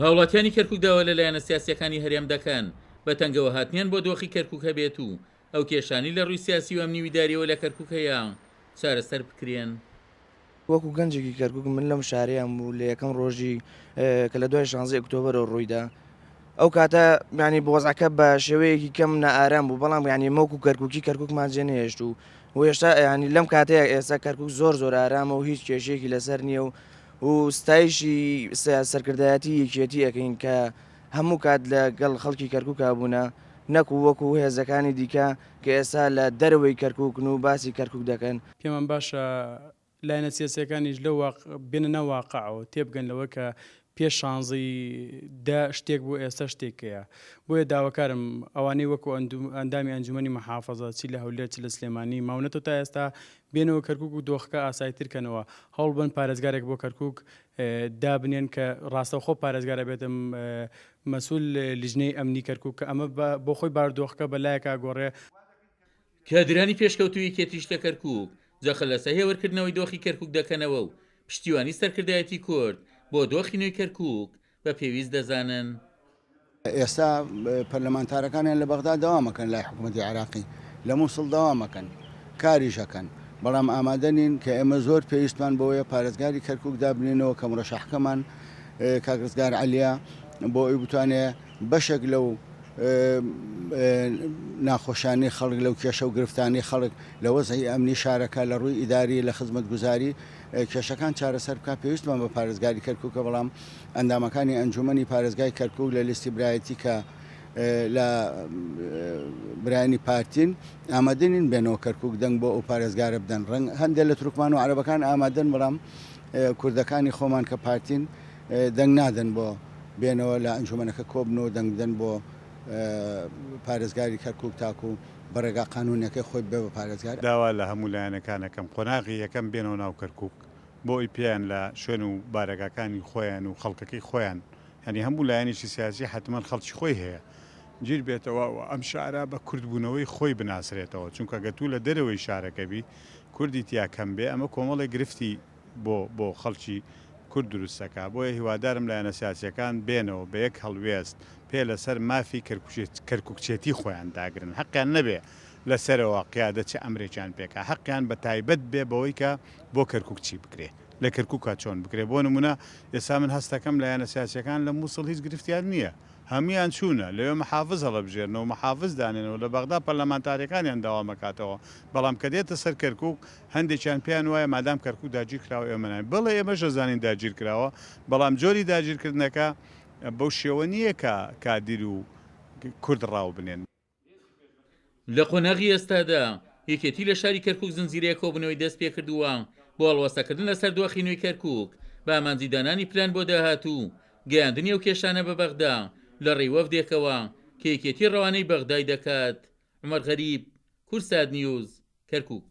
هاوڵاتیانی کەرکووکداوە لەلایەنە سیاسیەکانی هەرێم دەکەن بە تەنگەوە هاتنیان بۆ دۆخی کەرکووک هەبێت و ئەو کێشانی لە ڕووی سیاسی و ئەمنی ویداریەوە لە کەرکووکەیە چارەسەر بکرێن. وەکو گەنجێکی کەرکووک من لەم شارەیان بوو لە یەکەم ڕۆژی کە لە دوای 16 ئۆکتۆبەرەوە ڕوویدا. ئەو کاتە ینی بۆزەکە بە شێوەیەکی کەم نائارام بوو، بەڵام ینی مەوکو کەرکووکی کەرکووکمان جێ نەهێشت و هێشتا ینی لەم کاتەیە ئێستا کەرکووک زۆر ئارامە و هیچ کێشەیەکی لەسەر نییە و ستایشی سەرکردایەتی یەکێتی ئەەکەین کە هەموو کات لەگەڵ خەڵکی کەرکووکا بوونە نەکو وەکو هێزەکانی دیکە کە ئێستا لە دەرەوەی کەرکووکن و باسی کەرکووک دەکەن. پێمان باشە لایەنە سیاسیەکانیش لەو بێنە واقعەوە تێبگەن لەوە کە پێش 16 شتێک بوو ئێستا شتێکەیە. بۆیە داواکارم ئەوانەی وەکو ئەندامی ئەنجومەنی مەحافەزە چی لە هەولێر چی لە سلێمانی ماونەتەوە تا ئێستا بێنەوە کەرکووک و دۆخەکە ئاساییترکەنەوە هەوڵ بن پارێزگارێک بۆ کەرکووک دابنێن کە ڕاستەوخۆ پارێزگارە بێتم مەسوول لیژنەی ئەمنی کەرکووک کە ئەمە بۆ خۆی باردۆخەکە بەلایەکە گۆڕێ کادرانی پێشکەوتوی یەکێتیش لە کەرکووک جەخە لە سەهێوەرکردنەوەی دۆخی کەرکووک دەکەنەوە و پشتیوانی سەرکردایەتی کورد بۆ دۆخی نوێی کەرکووک بە پێویست دەزانن. ئێستا پەرلەمانتارەکانیان لە بەغدا داوامەکەن لای حکوومەتی عراقی لە مووسڵ داوامەکەن کاریشەکەن، بەڵام ئامادەنین کە ئێمە زۆر پێویستمان بۆیە پارێزگاری کەرکووک دابنێنەوە کە مڕەشەحەکەمان کاکرزگار عەلیە بۆ ئەوی بتوانێت بەشێک لەو ناخۆشانی خەڵک لەو کێشە و گرفتانی خەڵک لە وەزعی ئەمنی شارەکە لە ڕووی ئیداری لە خزمەت گوزاری کێشەکان چارەسەر بکات. پێویستمان بە پارێزگاری کەرکووکە، بەڵام ئەندامەکانی ئەنجومەنی پارێزگای کەرکووک لە لیستی برایەتی کە لە برایانی پارتین ئامادەنین بێنەوە کەرکووک دەنگ بۆ ئەو پارێزگارە بدەن. ڕەنگ هەندێک لە تورکمان و عەرەبەکان ئامادەن، بەڵام کوردەکانی خۆمان کە پارتین دەنگ نادەن بۆ بێنەوە لە ئەنجومەنەکە کۆبنەوە دەنگ بدەن بۆ پارێزگاری کەرکووک تاکو و بەڕێگا قانونەکەی خۆی بێ بە پارێزگار. داوا لە هەموو لایەنەکانەکەم قۆناغی یەکەم بێنەوە ناو کەرکووک بۆ ئەوی پێیان لە شوێن و بارەگاکانی خۆیان و خەڵکەکەی خۆیان هەنی هەموو لایەنێکی سیاسی حتمما خەڵکی خۆی هەیە گیر بێتەوە و ئەم شارە بە کوردبوونەوەی خۆی بناسرێتەوە، چونکە گەتوو لە دەرەوەی شارەکەبی کوردی تیا کەم بێ ئەمە کۆمەڵی گرفتی بۆ خەڵکی کورد دروستەکە. بۆیە هیوادارم لایەنە سیاسیەکان بێنەوە بە یەک هەڵوێست پێ لەسەر مافی کەرکووکچێتی خۆیان داگرن، حەقیان نەبێ لەسەرەوە قیادە چه ئەمرێکیان پێکە، حەقیان بە تایبەت بێ بەوەی کە بۆ کەرکووک چی بکرێ لە کەرکووکە چۆن بکرێ. بۆ نمونە ئێستا من هەستەکەم لایەنە سیاسیەکان لە مووسڵ هیچ گرفتیان نییە، هەمویان چوونە لەوێ محافظ هەڵەبژێرنەوە محافظ دانێنەوە لە بەغدا پەرلەمانتاریەکانیان داوامەکاتەوە، بەڵام کە دێتە سەر کەرکووک هەندێکیان پێیان وایە مادام کەرکووک داگیر کراوە ئێمە بڵێ ئێمەش دەزانین داگیر کراوە، بەڵام جۆری داگیرکردنەکە بەو شێوە نییە کە کادیر و کورد ڕاو بنێن. لە قۆناغی ئێستادا یەکێتی لە شاری کەرکووک زنجیرەیە کۆبنەوەی دەست پێ کردووە بۆ هەڵوەستەکردن لەسەر دۆخی نوێی کەرکووک بە ئامانجیدانانی پلان بۆ داهاتوو گەیاندنی ئەو کێشانە بە بەغدا لە ڕێی وەفدێکەوە کە یەکێتی ڕەوانەی بەغدای دەکات. عومەر غەریب، کورسات نیوز، کەرکووک.